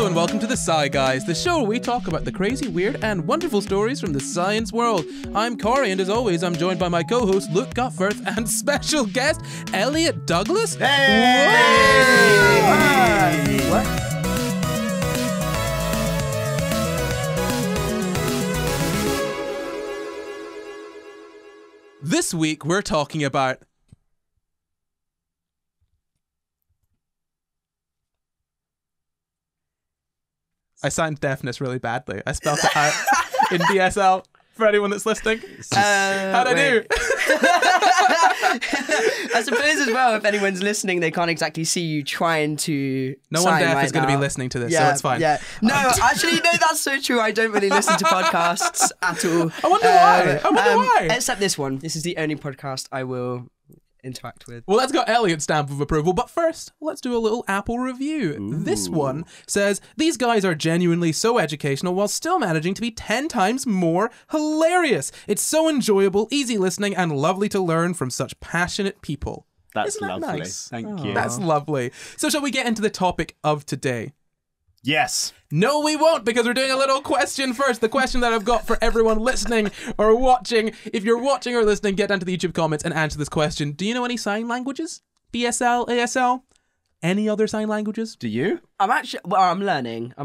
and welcome to the SCI Guys, the show where we talk about the crazy, weird, and wonderful stories from the science world. I'm Corey, and as always, I'm joined by my co-host Luke Gutfirth and special guest Elliot Douglas. Hey! Whoa! What? This week we're talking about I signed deafness really badly. I spelled it out in DSL for anyone that's listening. How'd I do? I suppose as well, if anyone's listening, they can't exactly see you trying to No one deaf right is going to be listening to this, so it's fine. Yeah. No, actually, no, that's so true. I don't really listen to podcasts at all. I wonder why. I wonder why. Except this one. This is the only podcast I will interact with. Well, that's got Elliot's stamp of approval, but first, let's do a little Apple review. Ooh. This one says, these guys are genuinely so educational while still managing to be 10 times more hilarious. It's so enjoyable, easy listening, and lovely to learn from such passionate people. That's Isn't that lovely. Nice? Thank you. That's lovely. So shall we get into the topic of today? Yes. No, we won't, because we're doing a little question first. The question that I've got for everyone listening or watching. If you're watching or listening, get down to the YouTube comments and answer this question. Do you know any sign languages? BSL, ASL? Any other sign languages? Do you? I'm learning. I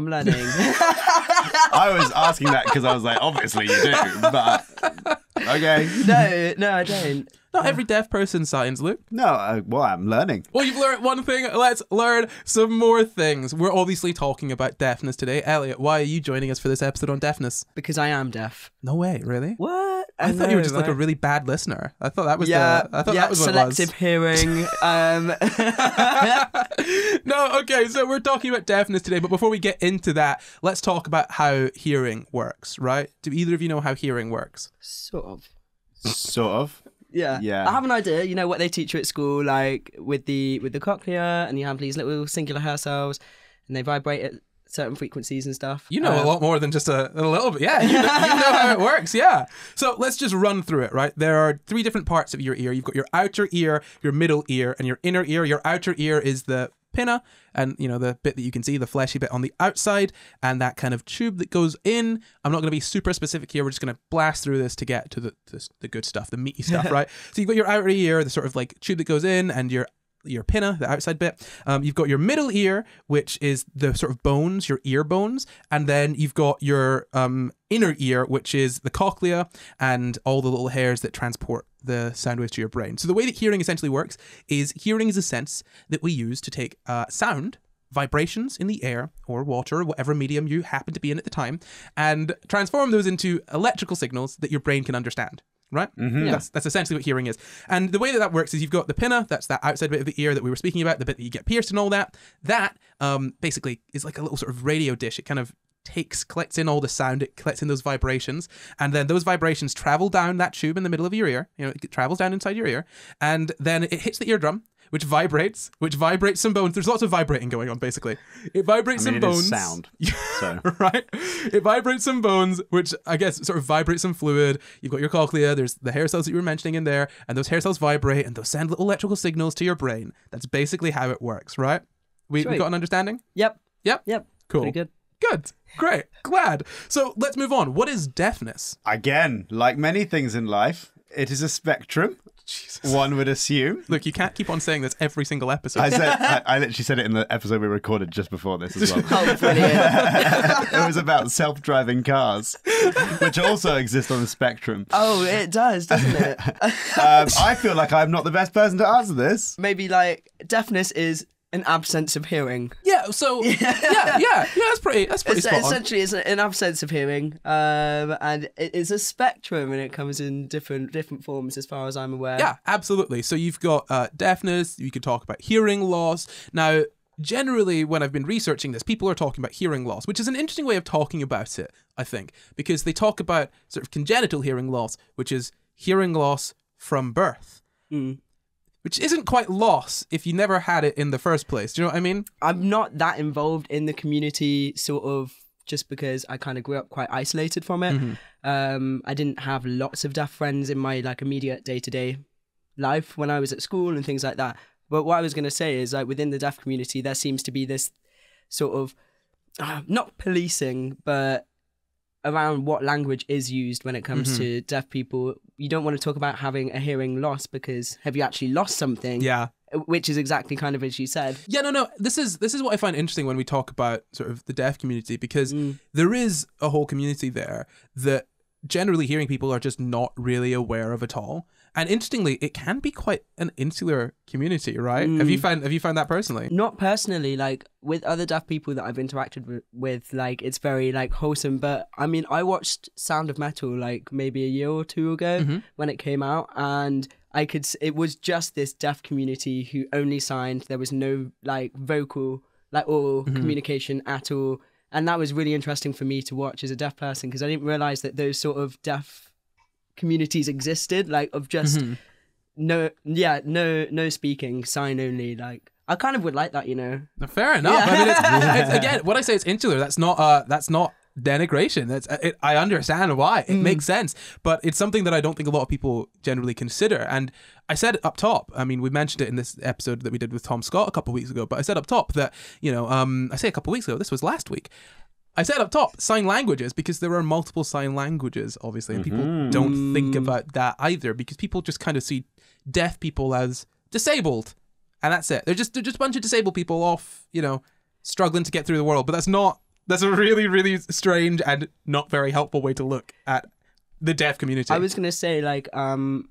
was asking that because I was like, obviously you do, but okay. No, I don't. Not every deaf person signs, Luke. No, well, I'm learning. Well, you've learned one thing. Let's learn some more things. We're obviously talking about deafness today. Elliot, why are you joining us for this episode on deafness? Because I am deaf. No way, really? What? I thought you were just like a really bad listener. I thought that was that was what selective hearing. No, okay, so we're talking about deafness today, but before we get into that, let's talk about how hearing works, right? Do either of you know how hearing works? Sort of. Sort of. Yeah. I have an idea. You know what they teach you at school, like with the cochlea, and you have these little singular hair cells, and they vibrate at certain frequencies and stuff. You know a lot more than just a little bit. Yeah, you know how it works. Yeah. So let's just run through it, right? There are 3 different parts of your ear. You've got your outer ear, your middle ear, and your inner ear. Your outer ear is the pinna, and you know the bit that you can see, the fleshy bit on the outside, and that kind of tube that goes in. I'm not going to be super specific here. We're just going to blast through this to get to the good stuff, the meaty stuff, right? So you've got your outer ear, the sort of like tube that goes in, and your pinna, the outside bit. You've got your middle ear, which is the sort of bones, your ear bones, and then you've got your inner ear, which is the cochlea and all the little hairs that transport the sound waves to your brain. So the way that hearing essentially works is hearing is a sense that we use to take sound, vibrations in the air or water or whatever medium you happen to be in at the time, and transform those into electrical signals that your brain can understand. Right? Mm-hmm. Yeah. That's essentially what hearing is. And the way that works is you've got the pinna, that's that outside bit of the ear that we were speaking about, the bit that you get pierced and all that. That basically is like a little sort of radio dish. It kind of collects in all the sound, it collects in those vibrations, and then those vibrations travel down that tube in the middle of your ear. You know, it travels down inside your ear, and then it hits the eardrum, which vibrates some bones. There's lots of vibrating going on, basically. It vibrates some bones. It is sound. So. Right? It vibrates some bones, which I guess sort of vibrates some fluid. You've got your cochlea, there's the hair cells that you were mentioning in there, and those hair cells vibrate, and those send little electrical signals to your brain. That's basically how it works, right? We got an understanding? Yep. Cool. Pretty good. Good. Great. Glad. So let's move on. What is deafness? Again, like many things in life, it is a spectrum. Jesus. One would assume. Look, you can't keep on saying this every single episode. I literally said it in the episode we recorded just before this as well. Oh, brilliant. It was about self-driving cars, which also exist on the spectrum. Oh, it does, doesn't it? I feel like I'm not the best person to answer this. Maybe like deafness is an absence of hearing. Yeah, so that's pretty spot on. Essentially, it's an absence of hearing, and it is a spectrum, and it comes in different forms, as far as I'm aware. Yeah, absolutely. So you've got deafness. You could talk about hearing loss. Now, generally, when I've been researching this, people are talking about hearing loss, which is an interesting way of talking about it, I think, because they talk about sort of congenital hearing loss, which is hearing loss from birth. Which isn't quite loss if you never had it in the first place. Do you know what I mean? I'm not that involved in the community, sort of, just because I kind of grew up quite isolated from it. Mm-hmm. I didn't have lots of deaf friends in my like immediate day-to-day life when I was at school and things like that. But what I was going to say is, like, within the deaf community, there seems to be this sort of not policing, but around what language is used when it comes to deaf people. You don't want to talk about having a hearing loss because have you actually lost something? Yeah. Which is exactly kind of as you said. Yeah, no. This is what I find interesting when we talk about sort of the deaf community, because there is a whole community there that generally hearing people are just not really aware of at all. And interestingly, it can be quite an insular community, right? Have you found that personally? Not personally, like with other deaf people that I've interacted with, like it's very like wholesome. But I mean, I watched Sound of Metal like maybe a year or two ago when it came out, and it was just this deaf community who only signed. There was no like vocal, like oral communication at all. And that was really interesting for me to watch as a deaf person, because I didn't realize that those sort of deaf communities existed, like of just no speaking, sign only. Like I kind of would like that, you know. Fair enough. I mean, it's again, when I say it's insular, that's not denigration. I understand why. It makes sense, but it's something that I don't think a lot of people generally consider. And I said up top, I mean, we mentioned it in this episode that we did with Tom Scott a couple of weeks ago, but I said up top that, you know, I say a couple of weeks ago, this was last week. I said up top, sign languages, because there are multiple sign languages, obviously, and people don't think about that either, because people just kind of see deaf people as disabled, and that's it. They're just a bunch of disabled people off, you know, struggling to get through the world. But that's a really, really strange and not very helpful way to look at the deaf community. I was gonna say, like, I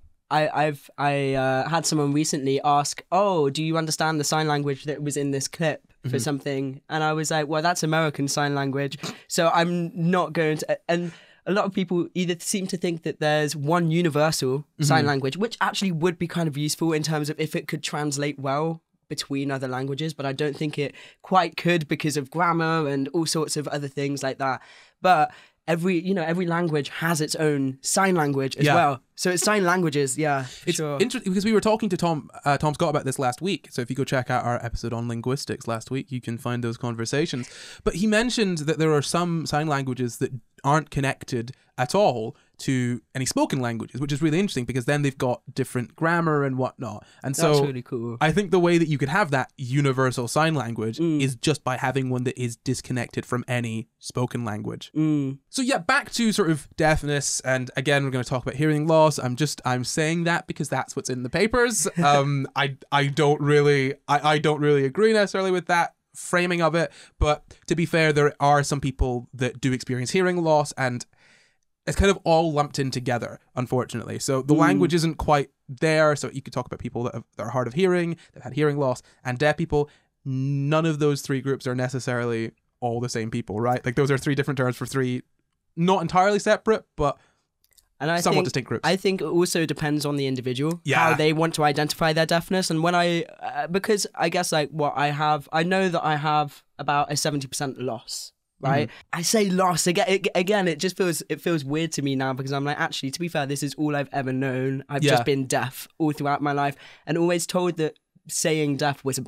had someone recently ask, "Oh, do you understand the sign language that was in this clip for something?" And I was like, "Well, that's American Sign Language, so I'm not going to." And a lot of people either seem to think that there's one universal sign language, which actually would be kind of useful in terms of if it could translate well between other languages, but I don't think it quite could because of grammar and all sorts of other things like that. But every language has its own sign language as well. So it's sign languages, it's sure. interesting because we were talking to Tom Scott about this last week. So if you go check out our episode on linguistics last week, you can find those conversations. But he mentioned that there are some sign languages that aren't connected at all to any spoken languages, which is really interesting because then they've got different grammar and whatnot. And so that's really cool. I think the way that you could have that universal sign language is just by having one that is disconnected from any spoken language. So yeah, back to sort of deafness, and again we're going to talk about hearing loss. I'm saying that because that's what's in the papers. I don't really agree necessarily with that framing of it, but to be fair, there are some people that do experience hearing loss, and it's kind of all lumped in together, unfortunately. So the language isn't quite there. So you could talk about people that are hard of hearing, that had hearing loss, and deaf people. None of those three groups are necessarily all the same people, right? Like those are three different terms for three, not entirely separate, but somewhat distinct groups. I think it also depends on the individual, how they want to identify their deafness. And when because I guess like what I know that I have about a 70% loss. Right, I say loss again. It just feels weird to me now because I'm like, actually, to be fair, this is all I've ever known. I've just been deaf all throughout my life, and always told that saying deaf was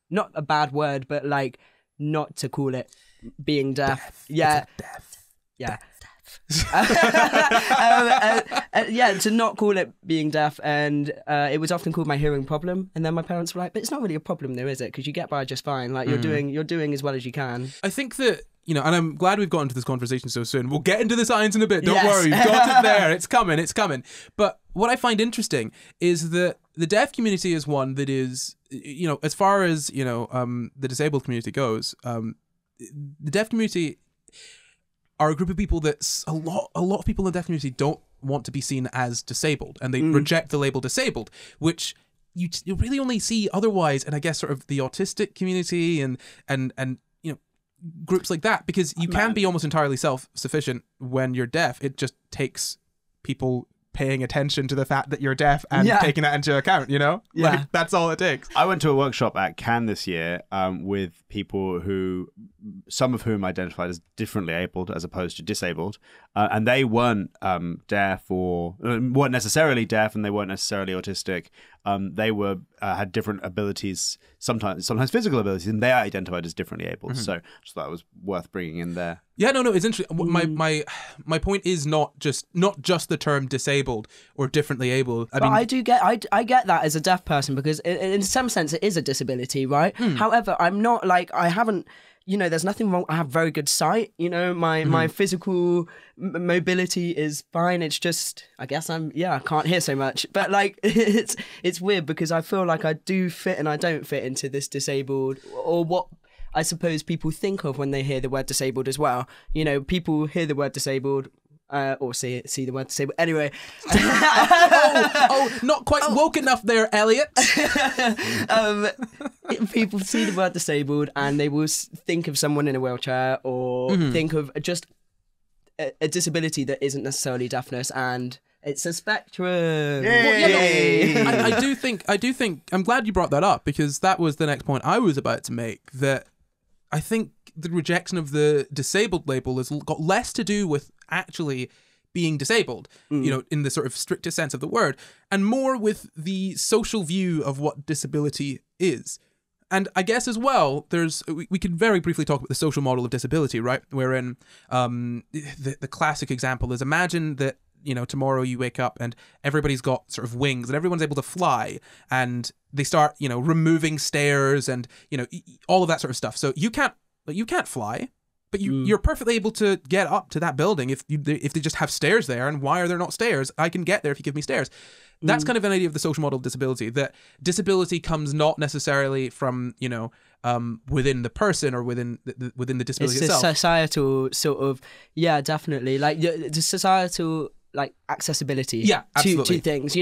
not a bad word, but like not to call it being deaf. To not call it being deaf, and it was often called my hearing problem. And then my parents were like, "But it's not really a problem, though, is it? Because you get by just fine. Like you're doing as well as you can." I think that. You know, and I'm glad we've got into this conversation so soon. We'll get into the science in a bit. Don't worry. We've got it there. It's coming. But what I find interesting is that the deaf community is one that is, you know, as far as, you know, the disabled community goes, the deaf community are a group of people that a lot of people in the deaf community don't want to be seen as disabled, and they reject the label disabled, which you really only see otherwise, and I guess sort of the autistic community and you know, groups like that, because you can be almost entirely self-sufficient when you're deaf. It just takes people paying attention to the fact that you're deaf and taking that into account, you know? Like, that's all it takes. I went to a workshop at Cannes this year with people who, some of whom identified as differently abled as opposed to disabled, and they weren't deaf or weren't necessarily deaf, and they weren't necessarily autistic. They were had different abilities, sometimes physical abilities, and they are identified as differently abled. So that was worth bringing in there. Yeah, no, it's interesting. My point is not just the term disabled or differently abled. I get that as a deaf person, because in some sense it is a disability, right? However, I'm not like, I haven't there's nothing wrong. I have very good sight. My physical mobility is fine. It's just, I guess I can't hear so much. But like, it's weird because I feel like I do fit and I don't fit into this disabled, or what I suppose people think of when they hear the word disabled as well. People hear the word disabled. Or see the word disabled. Anyway. Not quite woke enough there, Elliot. People see the word disabled and they will think of someone in a wheelchair or think of just a disability that isn't necessarily deafness, and it's a spectrum. Yay! I do think. I'm glad you brought that up, because that was the next point I was about to make. That I think the rejection of the disabled label has got less to do with actually being disabled, in the sort of strictest sense of the word, and more with the social view of what disability is. And I guess as well, we could very briefly talk about the social model of disability, right? Wherein the classic example is, imagine that tomorrow you wake up and everybody's got sort of wings and everyone's able to fly, and they start removing stairs and all of that sort of stuff. So you can't fly, but you're perfectly able to get up to that building if they just have stairs there. And why are there not stairs? I can get there if you give me stairs. That's kind of an idea of the social model of disability, that disability comes not necessarily from within the person or within the disability itself. It's a societal sort of, definitely, like the societal like accessibility to things.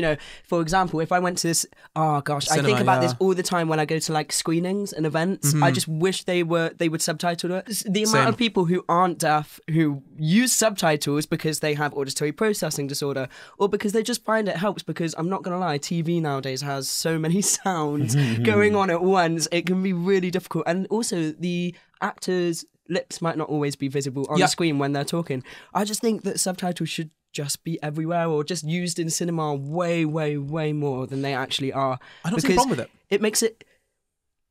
For example, if I went to this, I think about this all the time when I go to like screenings and events. I just wish they would subtitle it. The amount of people who aren't deaf who use subtitles because they have auditory processing disorder, or because they just find it helps, because I'm not gonna lie, TV nowadays has so many sounds going on at once. It can be really difficult, and also the actors' lips might not always be visible on the screen when they're talking. I just think that subtitles should just be everywhere, or just used in cinema way, way, way more than they actually are. I don't see a problem with it.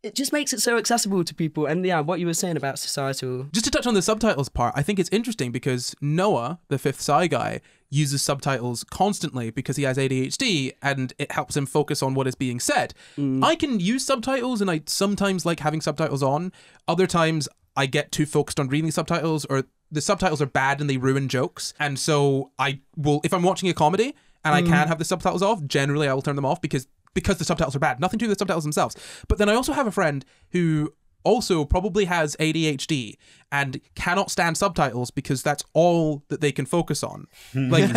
It just makes it so accessible to people. And what you were saying about societal. Just to touch on the subtitles part, I think it's interesting because Noah, the fifth SCI guy, uses subtitles constantly because he has ADHD and it helps him focus on what is being said. I can use subtitles, and I sometimes like having subtitles on. Other times I get too focused on reading subtitles, or the subtitles are bad and they ruin jokes. And so I will, if I'm watching a comedy and I can have the subtitles off, generally I will turn them off because the subtitles are bad. Nothing to do with the subtitles themselves. But then I also have a friend who also probably has ADHD and cannot stand subtitles because that's all that they can focus on. Like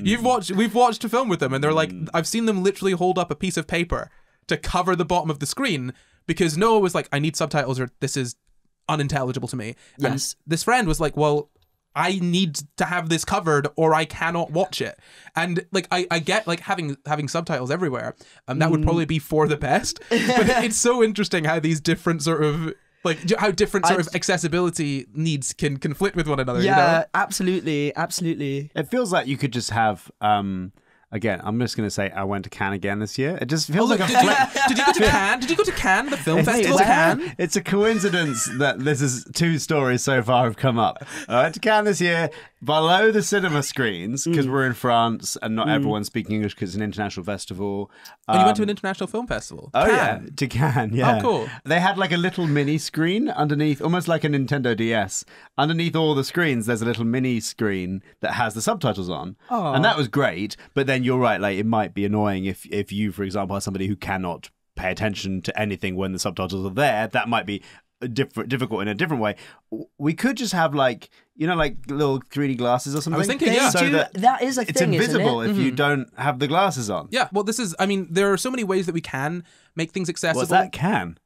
we've watched a film with them, and they're like, I've seen them literally hold up a piece of paper to cover the bottom of the screen because Noah was like, I need subtitles or this is unintelligible to me. Yes. And this friend was like, well, I need to have this covered or I cannot watch it. And like I get like having subtitles everywhere, that would probably be for the best. But it's so interesting how these different sort of sort of accessibility needs can conflict with one another. Absolutely. It feels like you could just have again, I'm just going to say I went to Cannes again this year. It just feels like a Did you go to Cannes? Did you go to Cannes, the film festival? Cannes? It's a coincidence that this is two stories so far have come up. I went to Cannes this year. Below the cinema screens, because we're in France and not everyone's speaking English because it's an international festival. You went to an international film festival? Oh, Cannes. yeah, to Cannes, yeah. Oh, cool. They had like a little mini screen underneath, almost like a Nintendo DS. Underneath all the screens, there's a little mini screen that has the subtitles on. Aww. And that was great. But then you're right, like it might be annoying if you, for example, are somebody who cannot pay attention to anything when the subtitles are there. That might be difficult in a different way. We could just have like little 3D glasses or something. I was thinking, that is a it's thing, invisible isn't it? if you don't have the glasses on. Yeah, well, there are so many ways that we can make things accessible. What's that, Cannes?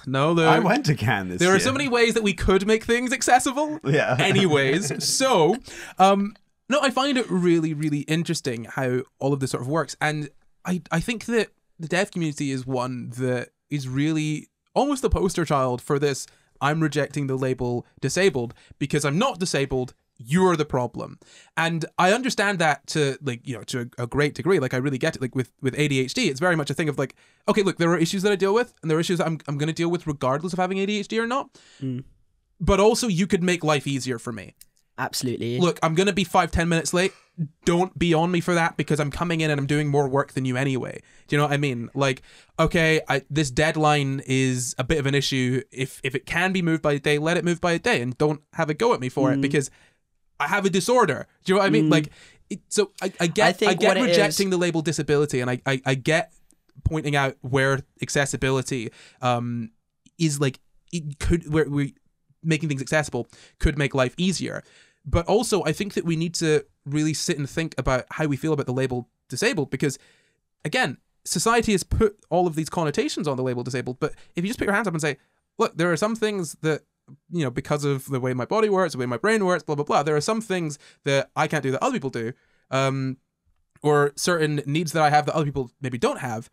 No, I went to Cannes this year. There are so many ways that we could make things accessible. Yeah. Anyways, so, no, I find it really, really interesting how all of this sort of works. And I think that the deaf community is one that is really almost the poster child for this. I'm rejecting the label disabled because I'm not disabled. You're the problem. And I understand that to a great degree. Like I really get it. Like with ADHD, it's very much a thing of like, okay, look, there are issues that I deal with and there are issues that I'm going to deal with regardless of having ADHD or not. But also you could make life easier for me. Absolutely. Look, I'm going to be 5-10 minutes late. don't be on me for that because I'm coming in and I'm doing more work than you anyway. Do you know what I mean? Like, okay, this deadline is a bit of an issue. If it can be moved by a day, let it move by a day, and don't have a go at me for it because I have a disorder. Do you know what I mean? Like, so I get rejecting the label disability, and I get pointing out where accessibility is like, it could, where we making things accessible could make life easier. But also, I think that we need to really sit and think about how we feel about the label disabled, because, again, society has put all of these connotations on the label disabled. But if you just put your hands up and say, look, there are some things that, you know, because of the way my body works, the way my brain works, blah, blah, blah, there are some things that I can't do that other people do, or certain needs that I have that other people maybe don't have.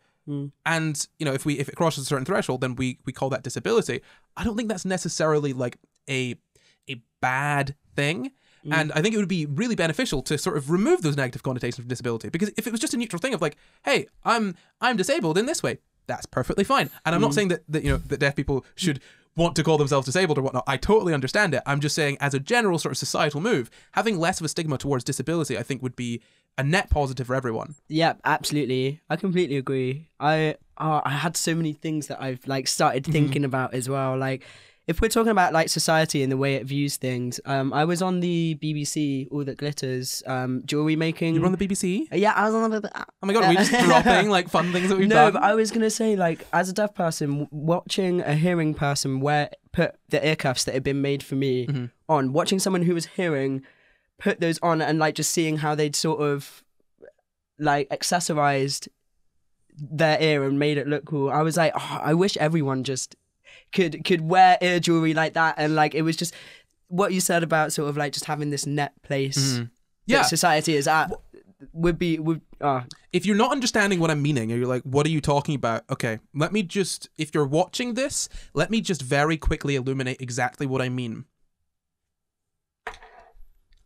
And, you know, if it crosses a certain threshold, then we call that disability. I don't think that's necessarily like a bad thing. And I think it would be really beneficial to sort of remove those negative connotations from disability, because if it was just a neutral thing of like, hey, I'm disabled in this way, that's perfectly fine. And I'm not saying that you know, that deaf people should want to call themselves disabled or whatnot. I totally understand it. I'm just saying, as a general sort of societal move, having less of a stigma towards disability, I think, would be a net positive for everyone. Yeah, absolutely. I completely agree. I had so many things that I've like started thinking about as well. Like, if we're talking about like society and the way it views things, I was on the BBC, All That Glitters, jewelry making. You were on the BBC? Yeah, I was on the. Oh my god, are we just dropping like fun things that we've done? No, but I was gonna say, like, as a deaf person, watching a hearing person put the ear cuffs that had been made for me on, watching someone who was hearing put those on, and like just seeing how they'd sort of like accessorized their ear and made it look cool. I was like, oh, I wish everyone just could wear ear jewelry like that. And like, it was just what you said about sort of like just having this net place that society is at would if you're not understanding what I'm meaning, or you're like, what are you talking about? Okay, let me just, if you're watching this, let me just very quickly illuminate exactly what I mean.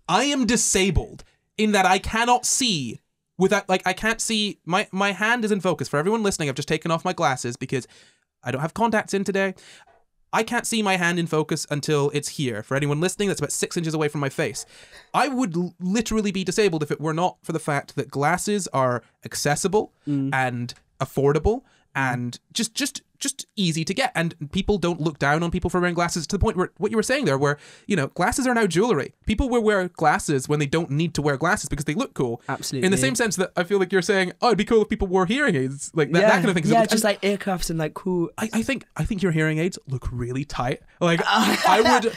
I am disabled in that I cannot see without, like, I can't see, my hand is in focus. For everyone listening, I've just taken off my glasses because I don't have contacts in today. I can't see my hand in focus until it's here. For anyone listening, that's about 6 inches away from my face. I would literally be disabled if it were not for the fact that glasses are accessible and affordable and just easy to get. And people don't look down on people for wearing glasses, to the point where what you were saying there, where, you know, glasses are now jewelry. People will wear glasses when they don't need to wear glasses because they look cool. Absolutely. In the same sense that I feel like you're saying, oh, it'd be cool if people wore hearing aids, like that kind of thing. Yeah, just like ear cuffs and like cool. I think your hearing aids look really tight. Like I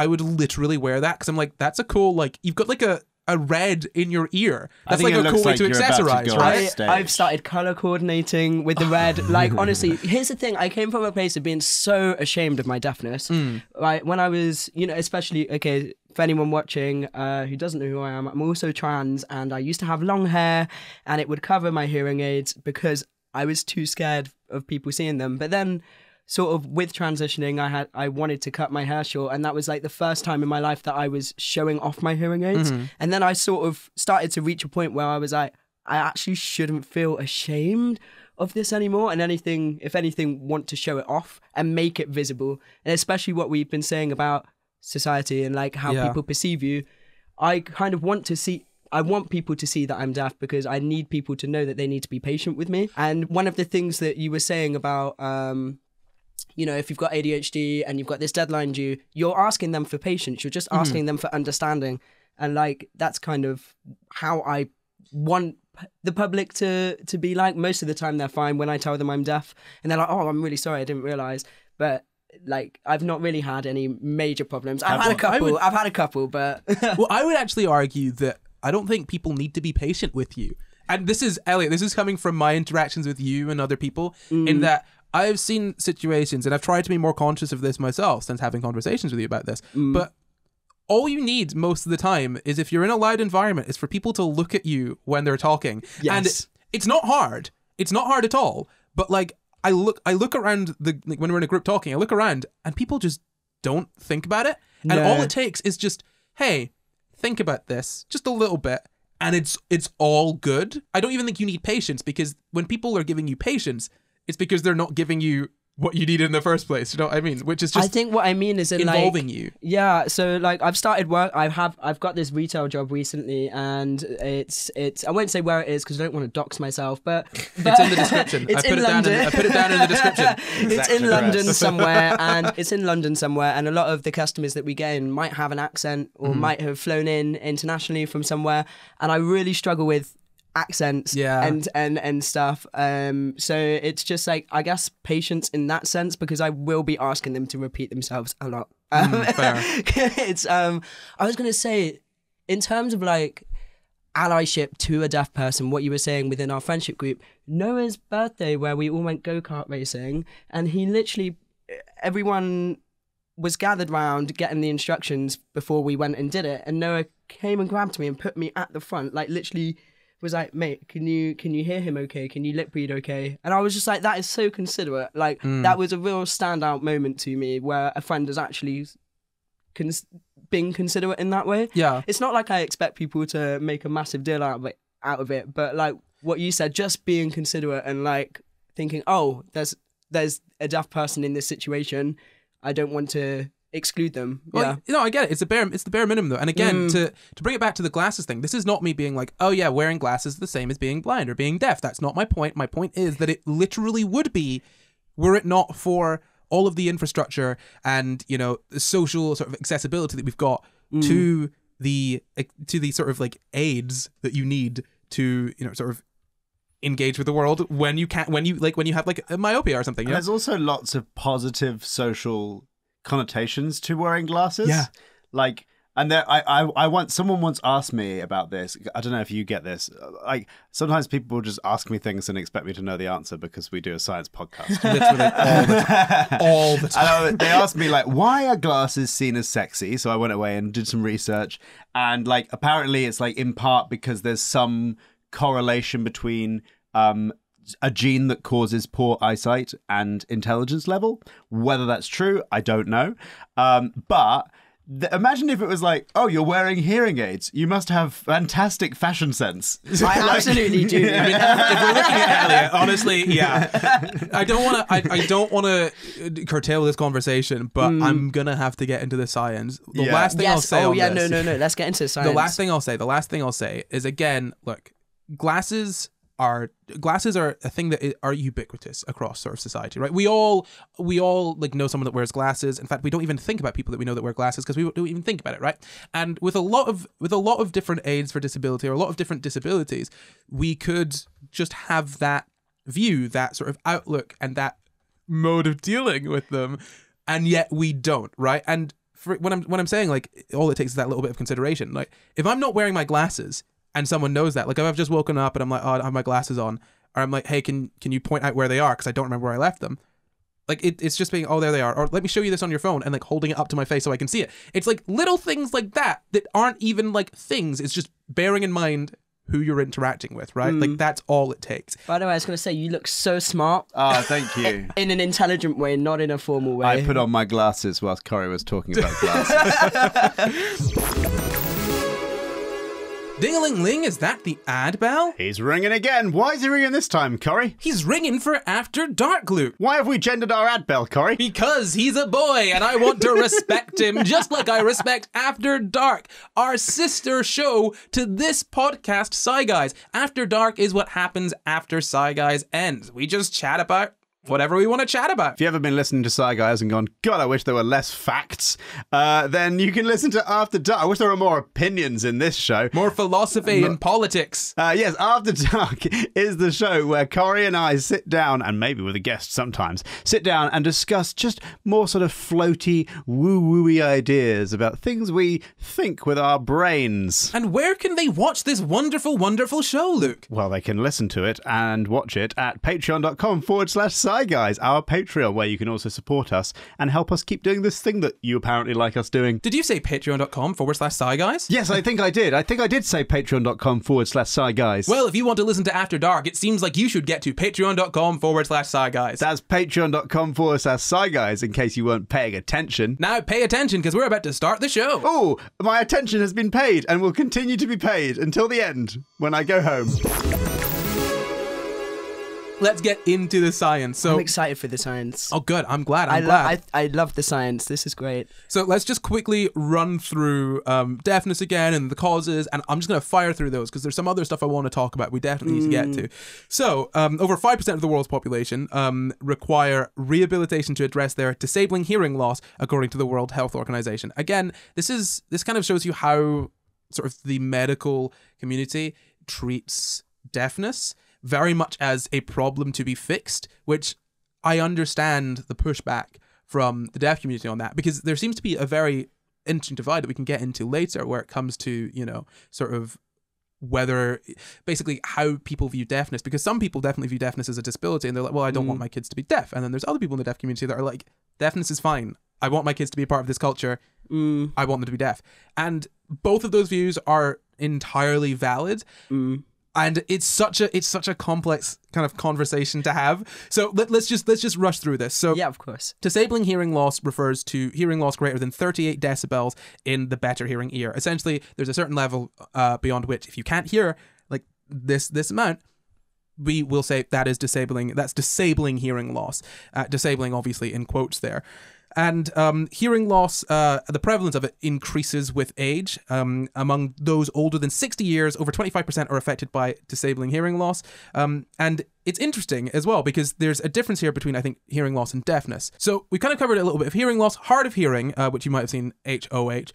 would literally wear that because I'm like, that's a cool, like, you've got like a red in your ear. That's like a cool way to accessorize, right? I've started color coordinating with the red. Like, honestly, here's the thing. I came from a place of being so ashamed of my deafness. Right? When I was, you know, especially, okay, for anyone watching who doesn't know who I am, I'm also trans, and I used to have long hair, and it would cover my hearing aids because I was too scared of people seeing them. But then, sort of with transitioning, I wanted to cut my hair short, and that was like the first time in my life that I was showing off my hearing aids. And then I sort of started to reach a point where I was like, I actually shouldn't feel ashamed of this anymore, and if anything, want to show it off and make it visible. And especially what we've been saying about society and like how people perceive you, I kind of want people to see that I'm deaf, because I need people to know that they need to be patient with me. And one of the things that you were saying about you know, if you've got ADHD and you've got this deadline due, you're asking them for patience. You're just asking them for understanding. And like, that's kind of how I want the public to be like. Most of the time they're fine when I tell them I'm deaf, and they're like, oh, I'm really sorry, I didn't realize. But like, I've not really had any major problems. I've had a couple, but well, I would actually argue that I don't think people need to be patient with you. And this is, Elliot, this is coming from my interactions with you and other people, in that I've seen situations, and I've tried to be more conscious of this myself since having conversations with you about this, but all you need most of the time is, if you're in a loud environment, is for people to look at you when they're talking. Yes. And it's not hard. It's not hard at all. But like, I look around like when we're in a group talking, I look around and people just don't think about it. And all it takes is just, hey, think about this just a little bit, and it's all good. I don't even think you need patience, because when people are giving you patience, it's because they're not giving you what you need in the first place. You know what I mean? Which is just I think what I mean is in involving you. Yeah, so like I've started work. I've got this retail job recently, and it's I won't say where it is because I don't want to dox myself, but It's in the description. I put it down in the description. It's in London somewhere, and a lot of the customers that we get in might have an accent or might have flown in internationally from somewhere, and I really struggle with accents and stuff, so it's just like, I guess, patience in that sense, because I will be asking them to repeat themselves a lot. Fair. It's I was gonna say, in terms of like allyship to a deaf person, what you were saying within our friendship group, Noah's birthday where we all went go-kart racing, and he literally, everyone was gathered round getting the instructions before we went and did it, and Noah came and grabbed me and put me at the front, like literally was like, mate, can you hear him okay? Can you lip read okay? And I was just like, that is so considerate. Like, that was a real standout moment to me where a friend has actually been considerate in that way. Yeah. It's not like I expect people to make a massive deal out of it, but like what you said, just being considerate and like thinking, oh, there's a deaf person in this situation, I don't want to exclude them. Well, I get it. It's the bare minimum though. And again, to bring it back to the glasses thing, this is not me being like, oh yeah, wearing glasses is the same as being blind or being deaf. That's not my point. My point is that it literally would be, were it not for all of the infrastructure and, you know, the social sort of accessibility that we've got to the sort of like aids that you need to, you know, sort of engage with the world when you have like a myopia or something. And there's also lots of positive social connotations to wearing glasses. Yeah. Like, and there, someone once asked me about this. I don't know if you get this. Like, sometimes people will just ask me things and expect me to know the answer because we do a science podcast. Literally all the time. And they asked me, like, why are glasses seen as sexy? So I went away and did some research. And, like, apparently it's, like, in part because there's some correlation between a gene that causes poor eyesight and intelligence level. Whether that's true, I don't know. But imagine if it was like, oh, you're wearing hearing aids. You must have fantastic fashion sense. I absolutely do. I mean, if we're looking at Elliot, honestly, yeah. I don't want to curtail this conversation, but I'm gonna have to get into the science. The last thing I'll say. No. Let's get into science. The last thing I'll say is, again, look, glasses are a thing that are ubiquitous across sort of society, right? We all like know someone that wears glasses. In fact, we don't even think about people that we know that wear glasses because we don't even think about it, right? And with a lot of different aids for disability or a lot of different disabilities, we could just have that view, that sort of outlook, and that mode of dealing with them, and yet we don't, right? And when I'm saying like all it takes is that little bit of consideration. Like if I'm not wearing my glasses and someone knows that, like if I've just woken up and I'm like, oh, I have my glasses on, or I'm like, hey, can you point out where they are because I don't remember where I left them. Like it's just being, oh, there they are, or let me show you this on your phone, and like holding it up to my face so I can see it. It's like little things like that aren't even like things. It's just bearing in mind who you're interacting with, right? Like that's all it takes. By the way, I was going to say, you look so smart. Oh, thank you. In an intelligent way, not in a formal way. I put on my glasses whilst Corey was talking about glasses. Ding-a-ling-ling, is that the ad bell? He's ringing again. Why is he ringing this time, Corey? He's ringing for After Dark, Luke. Why have we gendered our ad bell, Corey? Because he's a boy and I want to respect him just like I respect After Dark, our sister show to this podcast, SCI Guys. After Dark is what happens after SCI Guys ends. We just chat about whatever we want to chat about. If you ever been listening to SCI Guys and gone, God, I wish there were less facts, then you can listen to After Dark. I wish there were more opinions in this show. More philosophy and politics. Yes, After Dark is the show where Corey and I sit down, and maybe with a guest sometimes, sit down and discuss just more sort of floaty, woo-wooey ideas about things we think with our brains. And where can they watch this wonderful, wonderful show, Luke? Well, they can listen to it and watch it at patreon.com/SCI Guys, our Patreon, where you can also support us and help us keep doing this thing that you apparently like us doing. Did you say patreon.com/SCI Guys? Yes, I think I did. I think I did say patreon.com/SCI Guys. Well, if you want to listen to After Dark, it seems like you should get to patreon.com/SCI Guys. That's patreon.com/SCI Guys, in case you weren't paying attention. Now pay attention, because we're about to start the show. Oh, my attention has been paid and will continue to be paid until the end, when I go home. let's get into the science. So I'm excited for the science. Oh, good. I'm glad. I'm glad. I love the science. This is great. So let's just quickly run through deafness again and the causes, and I'm just going to fire through those because there's some other stuff I want to talk about. We definitely need to get to. So over 5% of the world's population require rehabilitation to address their disabling hearing loss, according to the World Health Organization. Again, this kind of shows you how sort of the medical community treats deafness very much as a problem to be fixed, which I understand the pushback from the deaf community on that, because there seems to be a very interesting divide that we can get into later where it comes to, sort of whether basically how people view deafness, because some people definitely view deafness as a disability and they're like, well, I don't want my kids to be deaf. And then there's other people in the deaf community that are like, deafness is fine. I want my kids to be a part of this culture. I want them to be deaf. And both of those views are entirely valid. And it's such a complex kind of conversation to have. So let's just rush through this. So yeah, of course. Disabling hearing loss refers to hearing loss greater than 38 decibels in the better hearing ear. Essentially, there's a certain level beyond which, if you can't hear like this amount, we will say that is disabling. That's disabling hearing loss. Disabling, obviously, in quotes there. And hearing loss, the prevalence of it increases with age. Among those older than 60 years, over 25% are affected by disabling hearing loss. And it's interesting as well because there's a difference here between, I think, hearing loss and deafness. So we kind of covered a little bit of hearing loss. Hard of hearing, which you might have seen, HOH,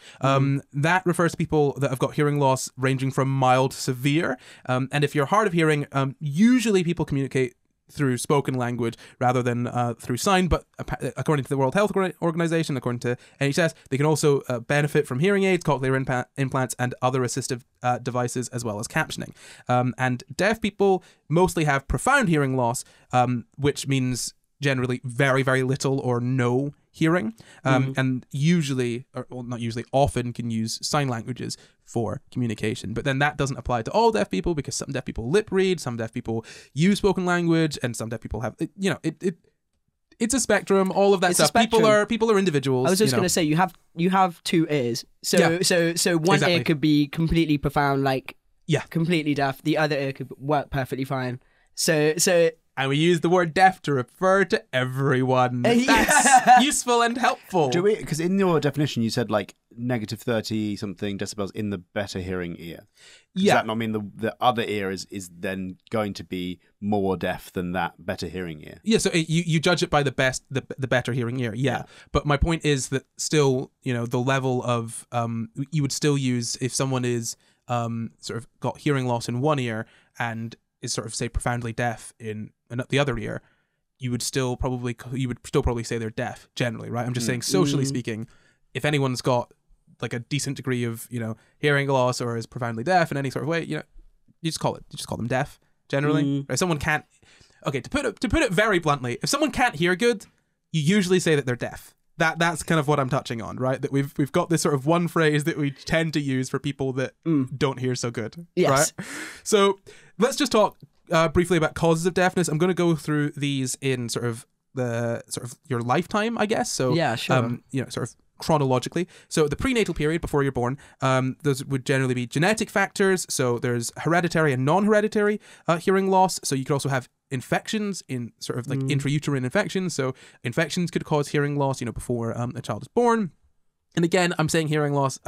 that refers to people that have got hearing loss ranging from mild to severe. And if you're hard of hearing, usually people communicate through spoken language rather than through sign, but according to the World Health Organization, according to NHS, they can also benefit from hearing aids, cochlear implants, and other assistive devices, as well as captioning. And deaf people mostly have profound hearing loss, which means generally very, very little or no hearing, and usually, or well, not usually, often can use sign languages for communication. But then that doesn't apply to all deaf people, because some deaf people lip read, some deaf people use spoken language, and some deaf people have, it's a spectrum, all of that stuff. People are individuals. I was just going to say, you have two ears. So one ear could be completely profound, like completely deaf. The other ear could work perfectly fine. So and we use the word deaf to refer to everyone. That's useful and helpful. Do we? Because in your definition, you said like negative 30 something decibels in the better hearing ear. Does that not mean the other ear is then going to be more deaf than that better hearing ear? Yeah. So you judge it by the better hearing ear. Yeah. But my point is that still, the level of you would still use, if someone is sort of got hearing loss in one ear and is sort of, say, profoundly deaf in the other ear, you would still probably say they're deaf generally, right? I'm just saying, socially speaking, if anyone's got like a decent degree of hearing loss or is profoundly deaf in any sort of way, you just call them deaf generally. If someone can't, to put it very bluntly, if someone can't hear good, you usually say that they're deaf. That's kind of what I'm touching on, right? That we've got this sort of one phrase that we tend to use for people that don't hear so good, right? So let's just talk briefly about causes of deafness. I'm going to go through these in sort of your lifetime, I guess. So sort of chronologically. So the prenatal period, before you're born, those would generally be genetic factors. So there's hereditary and non-hereditary hearing loss. So you could also have infections in sort of like intrauterine infections. So infections could cause hearing loss, before a child is born. And again, I'm saying hearing loss.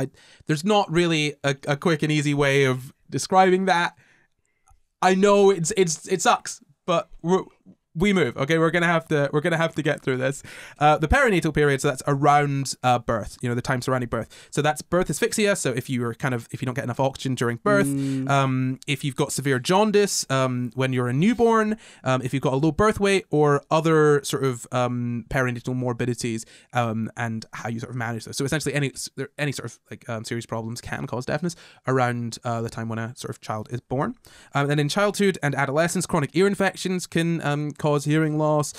There's not really a quick and easy way of describing that. I know it sucks, but we move. Okay, we're gonna have to get through this. The perinatal period, so that's around birth. The time surrounding birth. So that's birth asphyxia. So if you don't get enough oxygen during birth, if you've got severe jaundice when you're a newborn, if you've got a low birth weight or other sort of perinatal morbidities, and how you sort of manage those. So essentially, any sort of like serious problems can cause deafness around the time when a sort of child is born. And in childhood and adolescence, chronic ear infections can cause hearing loss,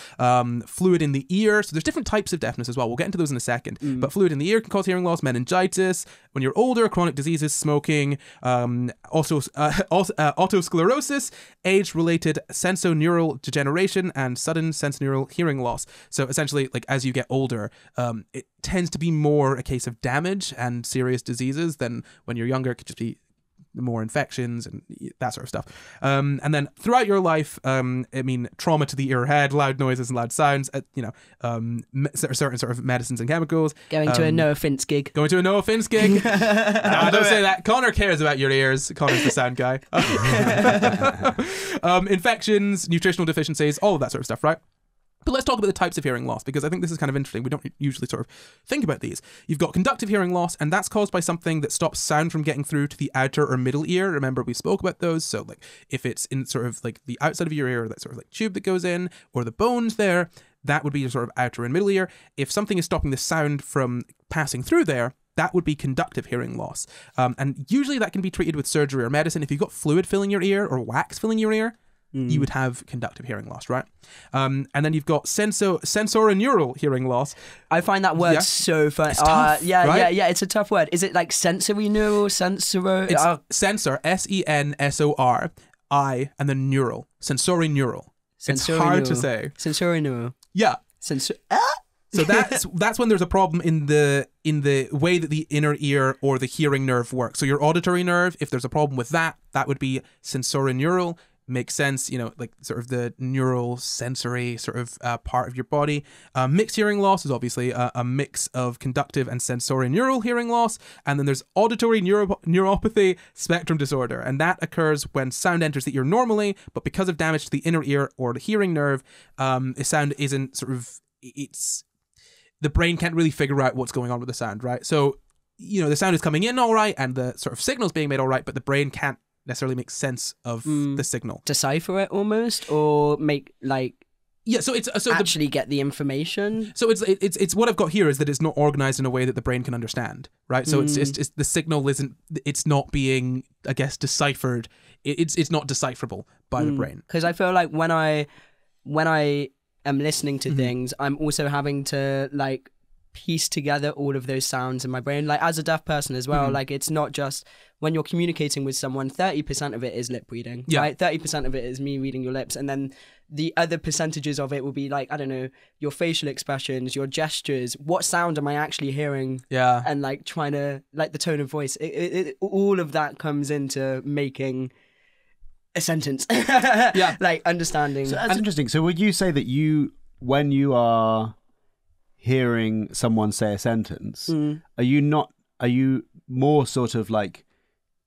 fluid in the ear. So there's different types of deafness as well. We'll get into those in a second. But fluid in the ear can cause hearing loss, meningitis. When you're older, chronic diseases, smoking, also autosclerosis, age-related sensorineural degeneration, and sudden sensorineural hearing loss. So essentially, like as you get older, it tends to be more a case of damage and serious diseases than when you're younger. It could just be more infections and that sort of stuff. And then throughout your life, trauma to the ear or head, loud noises and loud sounds, certain sort of medicines and chemicals. Going to a no offense gig. Going to a no offense gig. No, don't say that. Connor cares about your ears. Connor's the sound guy. Infections, nutritional deficiencies, all of that sort of stuff, right? But let's talk about the types of hearing loss, because I think this is kind of interesting. We don't usually sort of think about these. You've got conductive hearing loss, and that's caused by something that stops sound from getting through to the outer or middle ear. Remember, we spoke about those. So like if it's in sort of like the outside of your ear, that sort of like tube that goes in, or the bones there, that would be your sort of outer and middle ear. If something is stopping the sound from passing through there, that would be conductive hearing loss. And usually that can be treated with surgery or medicine. If you've got fluid filling your ear or wax filling your ear, you would have conductive hearing loss, right? And then you've got sensorineural hearing loss. I find that word so fun. It's tough, right? Yeah, it's a tough word. Is it like sensorineural, It's sensor, SENSOR-I, and then neural, sensorineural. It's hard to say. Sensorineural. Yeah. So that's when there's a problem in the way that the inner ear or the hearing nerve works. So your auditory nerve, if there's a problem with that would be sensorineural. Makes sense, like sort of the neural sensory sort of part of your body. Mixed hearing loss is obviously a mix of conductive and sensorineural hearing loss. And then there's auditory neuropathy spectrum disorder. And that occurs when sound enters the ear normally, but because of damage to the inner ear or the hearing nerve, the sound isn't sort of, the brain can't really figure out what's going on with the sound, right? So, the sound is coming in all right and the sort of signal's being made all right, but the brain can't necessarily make sense of the signal. Decipher it almost, or make so actually get the information. So it's what I've got here is that it's not organized in a way that the brain can understand, right? So it's the signal it's not being, I guess, deciphered. It's not decipherable by the brain. Because I feel like when I am listening to things, I'm also having to piece together all of those sounds in my brain, as a deaf person as well. It's not just when you're communicating with someone, 30% of it is lip reading, right? 30% of it is me reading your lips, and then the other percentages of it will be I don't know, your facial expressions, your gestures, what sound am I actually hearing, and trying to the tone of voice. All of that comes into making a sentence. Understanding. So that's interesting. So would you say that when you are hearing someone say a sentence, are you more sort of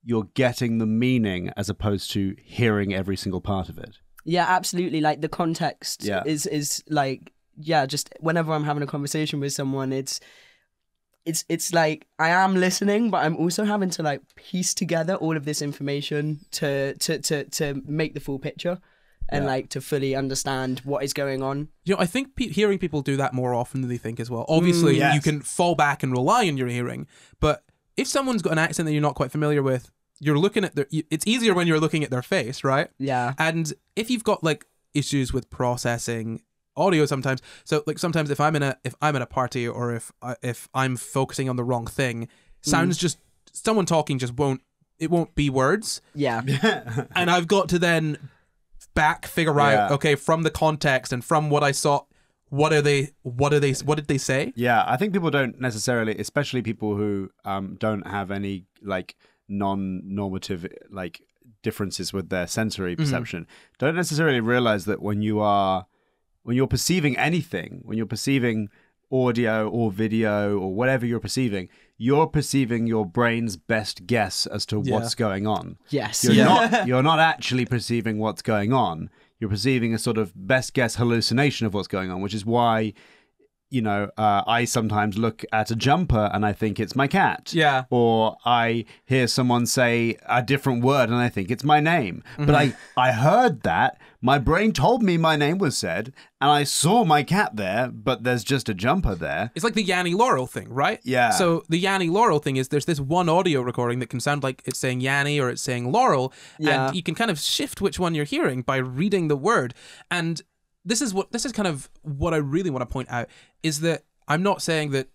you're getting the meaning as opposed to hearing every single part of it? Yeah, absolutely. The context is just whenever I'm having a conversation with someone, it's I am listening, but I'm also having to piece together all of this information to make the full picture. And to fully understand what is going on. I think hearing people do that more often than they think as well. Obviously, you can fall back and rely on your hearing, but if someone's got an accent that you're not quite familiar with, you're looking at it's easier when you're looking at their face, right? Yeah. And if you've got issues with processing audio sometimes, so sometimes if I'm in a party or if I'm focusing on the wrong thing, sounds just someone talking just won't be words. Yeah. And I've got to then figure out, okay, from the context and from what I saw, what did they say? Yeah, I think people don't necessarily, especially people who don't have any non-normative differences with their sensory perception, don't necessarily realize that when you're perceiving anything, when you're perceiving audio or video or whatever you're perceiving your brain's best guess as to what's going on. Yes. You're not actually perceiving what's going on. You're perceiving a sort of best guess hallucination of what's going on, which is why, I sometimes look at a jumper and I think it's my cat. Yeah. Or I hear someone say a different word and I think it's my name. But I heard that. My brain told me my name was said and I saw my cat there, but there's just a jumper there. It's like the Yanni Laurel thing, right? Yeah. So the Yanni Laurel thing is there's this one audio recording that can sound like it's saying Yanni or it's saying Laurel. Yeah. And you can kind of shift which one you're hearing by reading the word. And this is kind of what I really want to point out is that I'm not saying that,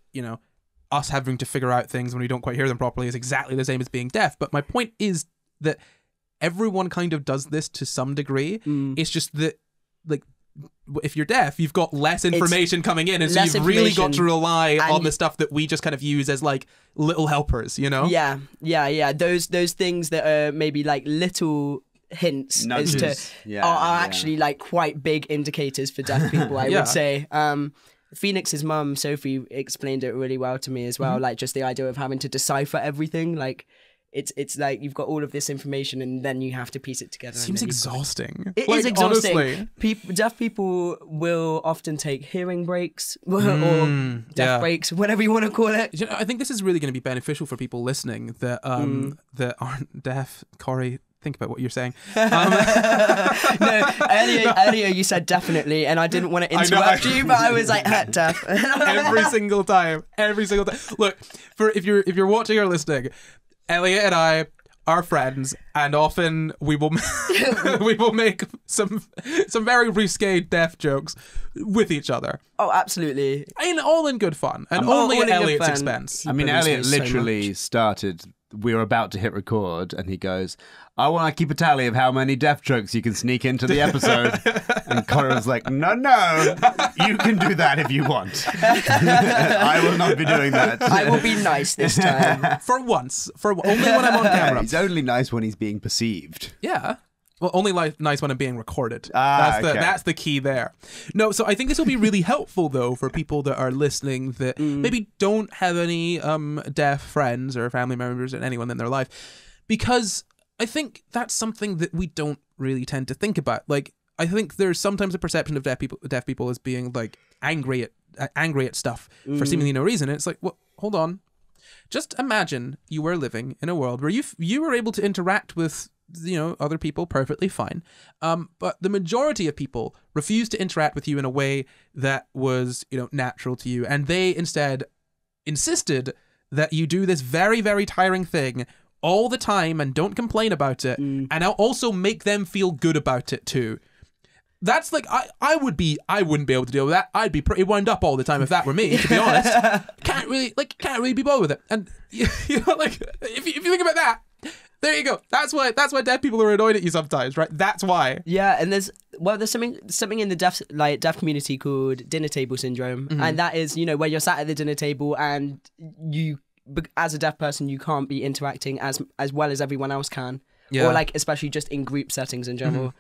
us having to figure out things when we don't quite hear them properly is exactly the same as being deaf. But my point is that everyone kind of does this to some degree. It's just that if you're deaf, you've got less information coming in, and so you've really got to rely on the stuff that we just kind of use as like little helpers, you know? Yeah. Those things that are maybe like little hints Nudges. as to are actually like quite big indicators for deaf people, I would say. Phoenix's mum, Sophie, explained it really well to me as well. Like just the idea of having to decipher everything. Like it's like you've got all of this information and then you have to piece it together. Seems exhausting. It is exhausting. Honestly. Deaf people will often take hearing breaks or deaf breaks, whatever you want to call it. You know, I think this is really going to be beneficial for people listening that that aren't deaf. Corey, think about what you're saying. No, earlier you said definitely, and I didn't want to interrupt you, but I was like, deaf. every single time. Look, if you're watching or listening, Elliot and I are friends, and often we will make some very risque deaf jokes with each other. Oh, absolutely. All in good fun, and only at Elliot's expense. I mean, Elliot literally started. We were about to hit record, and he goes, "I want to keep a tally of how many deaf jokes you can sneak into the episode." And Connor was like, "No, you can do that if you want. I will not be doing that. I will be nice this time." For once, only when I'm on camera. He's only nice when he's being perceived. Yeah. Well, only nice when I'm being recorded. Okay. That's the key there. No, so I think this will be really helpful, though, for people that are listening that maybe don't have any deaf friends or family members or anyone in their life, because I think that's something that we don't really tend to think about. Like, I think there's sometimes a perception of deaf people as being like angry at stuff for seemingly no reason. And it's like, well, hold on. Just imagine you were living in a world where you were able to interact with other people perfectly fine, but the majority of people refused to interact with you in a way that was natural to you, and they instead insisted that you do this very, very tiring thing all the time and don't complain about it, and I'll also make them feel good about it too. That's like I wouldn't be able to deal with that. I'd be pretty wound up all the time if that were me, to be honest. Can't really be bothered with it. And like if you think about that, there you go. That's why deaf people are annoyed at you sometimes, right? That's why. Yeah, and there's something in the deaf community called dinner table syndrome, and that is where you're sat at the dinner table and you, as a deaf person, you can't be interacting as well as everyone else can, or like especially just in group settings in general.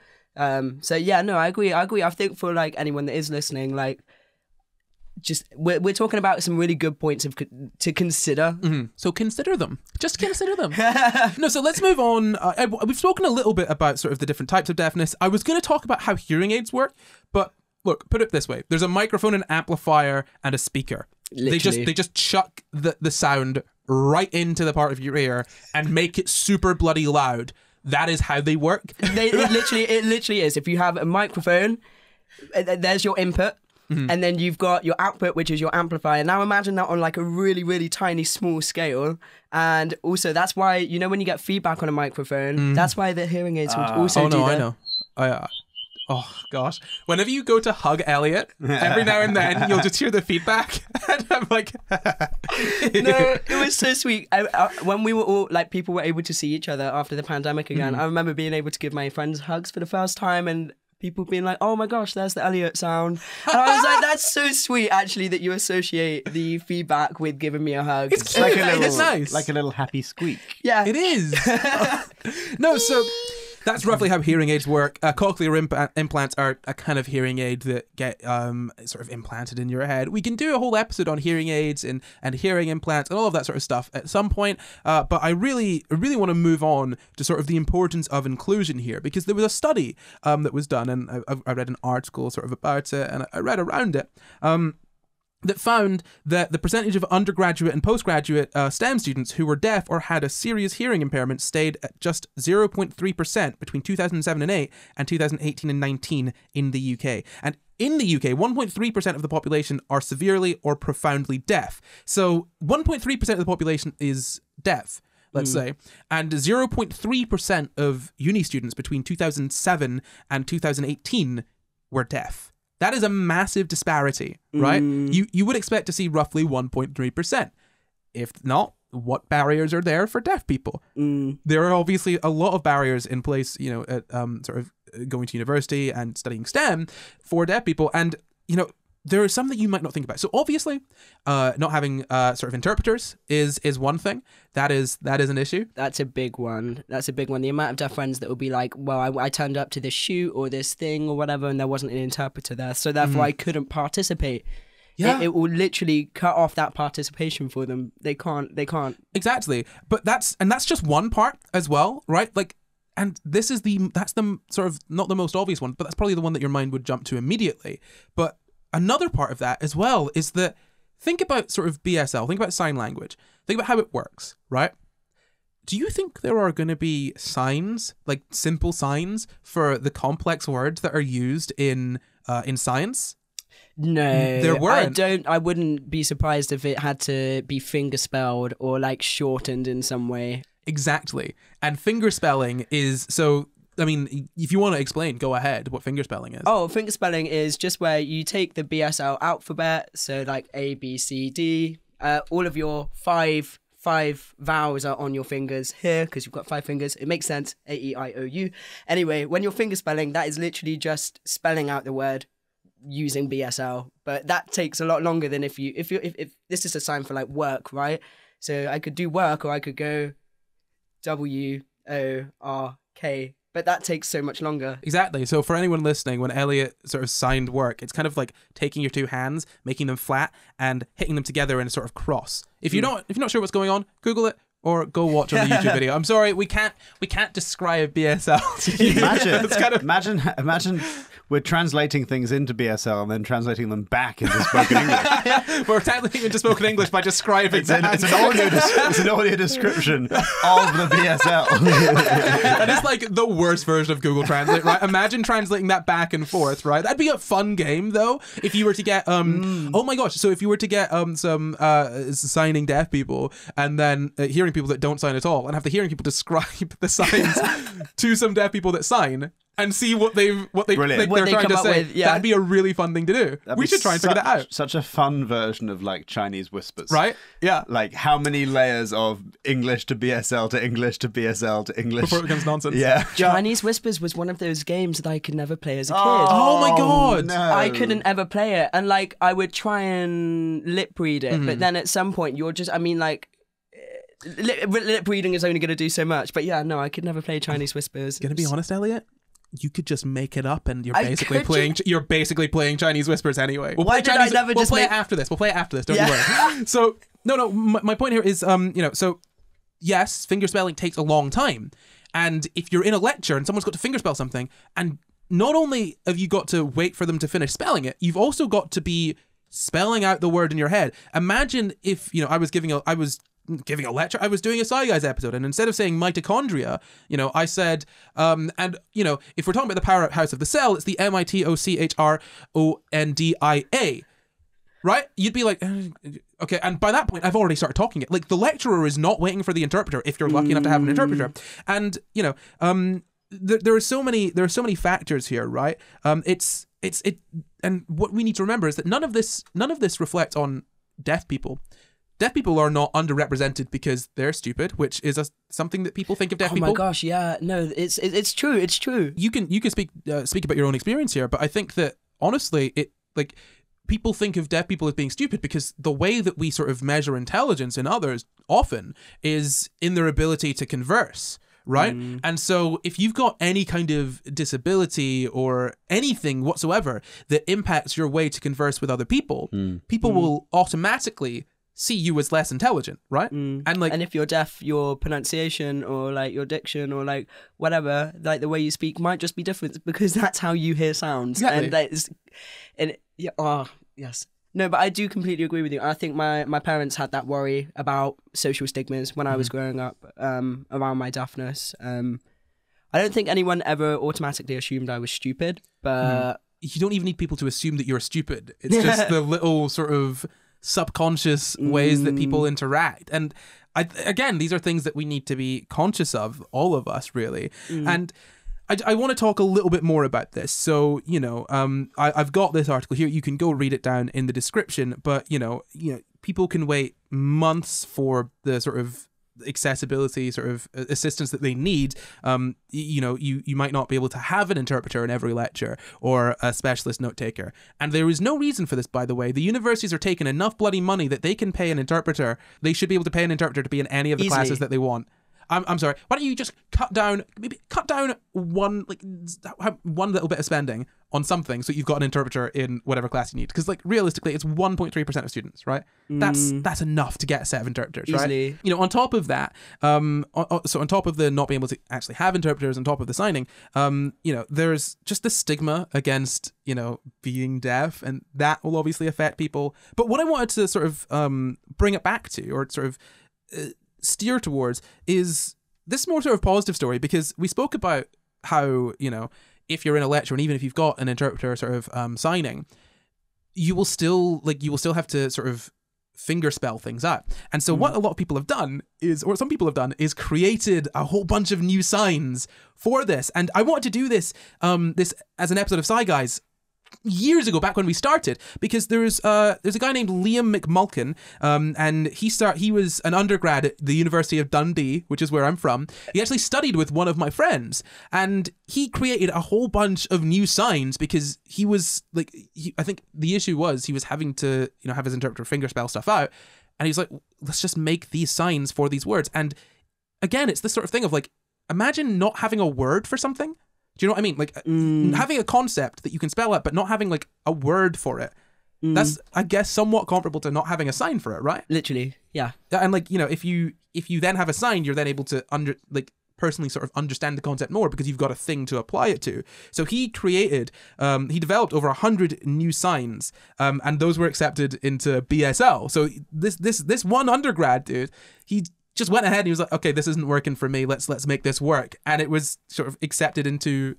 So yeah, no, I agree. I think for like anyone that is listening, like, just we're talking about some really good points to consider. So consider them. Just consider them. No, so let's move on. We've spoken a little bit about sort of the different types of deafness. I was going to talk about how hearing aids work, but look, put it this way: there's a microphone, an amplifier, and a speaker. Literally. They just chuck the sound right into the part of your ear and make it super bloody loud. That is how they work. It literally is. If you have a microphone, there's your input. And then you've got your output, which is your amplifier. Now imagine that on like a really, really tiny, small scale. And also that's why, when you get feedback on a microphone, that's why the hearing aids would also do that. I know. Oh, gosh. Whenever you go to hug Elliot, every now and then, you'll just hear the feedback. And I'm like... No, it was so sweet. When we were all, like, people were able to see each other after the pandemic again, I remember being able to give my friends hugs for the first time, and people being like, "Oh my gosh, there's the Elliot sound." And I was like, that's so sweet, actually, that you associate the feedback with giving me a hug. It's cute. It's nice. Like a little happy squeak. Yeah. It is. No, so that's roughly how hearing aids work. Cochlear implants are a kind of hearing aid that get sort of implanted in your head. We can do a whole episode on hearing aids and hearing implants and all of that sort of stuff at some point. But I really want to move on to sort of the importance of inclusion here, because there was a study that was done, and I read an article sort of about it, and I read around it. That found that the percentage of undergraduate and postgraduate STEM students who were deaf or had a serious hearing impairment stayed at just 0.3% between 2007 and 8 and 2018 and 19 in the UK. And in the UK, 1.3% of the population are severely or profoundly deaf. So 1.3% of the population is deaf, let's say, and 0.3% of uni students between 2007 and 2018 were deaf. That is a massive disparity, right? You would expect to see roughly 1.3%. If not, what barriers are there for deaf people? There are obviously a lot of barriers in place, at sort of going to university and studying STEM for deaf people. And, you know, there are some that you might not think about. So obviously, not having sort of interpreters is one thing. That is an issue. That's a big one. The amount of deaf friends that will be like, well, I turned up to this shoot or this thing or whatever, and there wasn't an interpreter there, so therefore I couldn't participate. Yeah. It will literally cut off that participation for them. They can't. Exactly. But that's just one part as well, right? Like, and that's the sort of not the most obvious one, but that's probably the one that your mind would jump to immediately. But another part of that as well is that think about sort of BSL, think about sign language, think about how it works, right? Do you think there are going to be signs, like simple signs for the complex words that are used in science? No, there weren't. I wouldn't be surprised if it had to be finger spelled or like shortened in some way. Exactly. And finger spelling is so. I mean, if you want to explain, go ahead. What finger spelling is? Oh, finger spelling is just where you take the BSL alphabet, so like A, B, C, D. All of your five vowels are on your fingers here because you've got 5 fingers. It makes sense. A, E, I, O, U. Anyway, when you're finger spelling, that is literally just spelling out the word using BSL. But that takes a lot longer than if this is a sign for like work, right? So I could do work or I could go W-O-R-K. But that takes so much longer. Exactly. So for anyone listening, when Elliot sort of signed work, it's kind of like taking your 2 hands, making them flat, and hitting them together in a sort of cross. If you're not sure what's going on, Google it or go watch on the YouTube video. I'm sorry, we can't describe BSL to you. Imagine we're translating things into BSL and then translating them back into spoken English. We're translating into spoken English by describing it's an audio description of the BSL. That is like the worst version of Google Translate, right? Imagine translating that back and forth, right? That'd be a fun game, though, if you were to get oh my gosh, so if you were to get some signing deaf people and then hearing people that don't sign at all, and have the hearing people describe the signs to some deaf people that sign and see what they're trying to say. That'd be a really fun thing to do. We should try and figure that out. Such a fun version of like Chinese whispers, right? Yeah, like how many layers of English to BSL to English to BSL to English before it becomes nonsense. Yeah, Chinese whispers was one of those games that I could never play as a kid. Oh my god, no. I couldn't ever play it, and like I would try and lip read it, but then at some point you're just, I mean, like. Lip reading is only going to do so much, but yeah, no, I could never play Chinese whispers. Gonna be honest, Elliot, you could just make it up, and you're basically playing Chinese whispers anyway. We'll play it after this. We'll play it after this. Don't you worry. So no. My point here is, so yes, fingerspelling takes a long time, and if you're in a lecture and someone's got to fingerspell something, and not only have you got to wait for them to finish spelling it, you've also got to be spelling out the word in your head. Imagine if I was giving a lecture, I was doing a SCI GUYS episode, and instead of saying mitochondria, I said, if we're talking about the powerhouse of the cell, it's the mitochrondia, right? You'd be like, okay, and by that point, I've already started talking it. Like, the lecturer is not waiting for the interpreter, if you're lucky enough to have an interpreter. And, there are so many factors here, right? And what we need to remember is that none of this reflects on deaf people. Deaf people are not underrepresented because they're stupid, which is something that people think of deaf people. Oh my gosh, yeah, no, it's true. It's true. You can speak about your own experience here, but I think that honestly, people think of deaf people as being stupid because the way that we sort of measure intelligence in others often is in their ability to converse. Right? And so if you've got any kind of disability or anything whatsoever that impacts your way to converse with other people, people will automatically see you as less intelligent, right? And if you're deaf, your pronunciation or like your diction or like whatever, like the way you speak might just be different because that's how you hear sounds. Exactly. Yes. No, but I do completely agree with you. I think my parents had that worry about social stigmas when I was growing up around my deafness. I don't think anyone ever automatically assumed I was stupid, but... You don't even need people to assume that you're stupid. It's just the little sort of subconscious ways that people interact. And again, these are things that we need to be conscious of, all of us, really. And I want to talk a little bit more about this. So, I've got this article here. You can go read it down in the description. But, people can wait months for the sort of accessibility sort of assistance that they need, you might not be able to have an interpreter in every lecture or a specialist note taker. And there is no reason for this, by the way. The universities are taking enough bloody money that they can pay an interpreter. They should be able to pay an interpreter to be in any of the Easily. classes that they want. I'm sorry. Why don't you just cut down one little bit of spending on something so you've got an interpreter in whatever class you need? Because realistically, it's 1.3% of students, right? That's enough to get a set of interpreters, Easily. right? On top of that, so on top of the not being able to actually have interpreters, on top of the signing, there's just the stigma against being deaf, and that will obviously affect people. But what I wanted to sort of bring it back to, or sort of steer towards, is this more sort of positive story, because we spoke about how if you're in a lecture and even if you've got an interpreter sort of signing, you will still have to sort of finger spell things out. And so what a lot of people have done is, or some people have done, is created a whole bunch of new signs for this. And I wanted to do this as an episode of SCI Guys years ago, back when we started, because there's a guy named Liam McMulkin, and he was an undergrad at the University of Dundee, which is where I'm from. He actually studied with one of my friends, and he created a whole bunch of new signs because he was I think the issue was he was having to have his interpreter finger spell stuff out, and he's like, let's just make these signs for these words. And again, it's this sort of thing of imagine not having a word for something. Do you know what I mean? Having a concept that you can spell out, but not having a word for it. That's, I guess, somewhat comparable to not having a sign for it, right? Literally, yeah. And if you then have a sign, you're then able to personally sort of understand the concept more because you've got a thing to apply it to. So he developed over 100 new signs, and those were accepted into BSL. So this one undergrad dude, he just went ahead and he was like, okay, this isn't working for me. Let's make this work. And it was sort of accepted into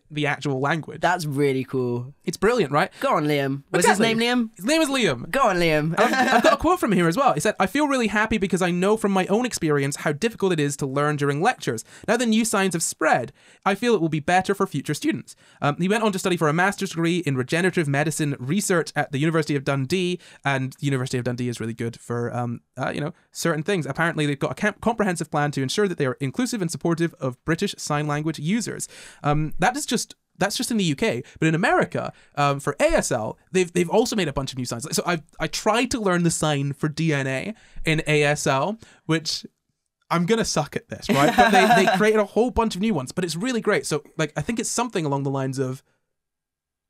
the actual language. That's really cool. It's brilliant, right? Go on, Liam. Was his name Liam? His name is Liam. Go on, Liam. I've got a quote from him here as well. He said, "I feel really happy because I know from my own experience how difficult it is to learn during lectures. Now the new signs have spread, I feel it will be better for future students." He went on to study for a master's degree in regenerative medicine research at the University of Dundee, and the University of Dundee is really good for certain things. Apparently, they've got a comprehensive plan to ensure that they are inclusive and supportive of British Sign Language users. That's just in the UK, but in America, for ASL, they've also made a bunch of new signs. So I tried to learn the sign for DNA in ASL, which I'm gonna suck at this, right? But they created a whole bunch of new ones, but it's really great. So I think it's something along the lines of,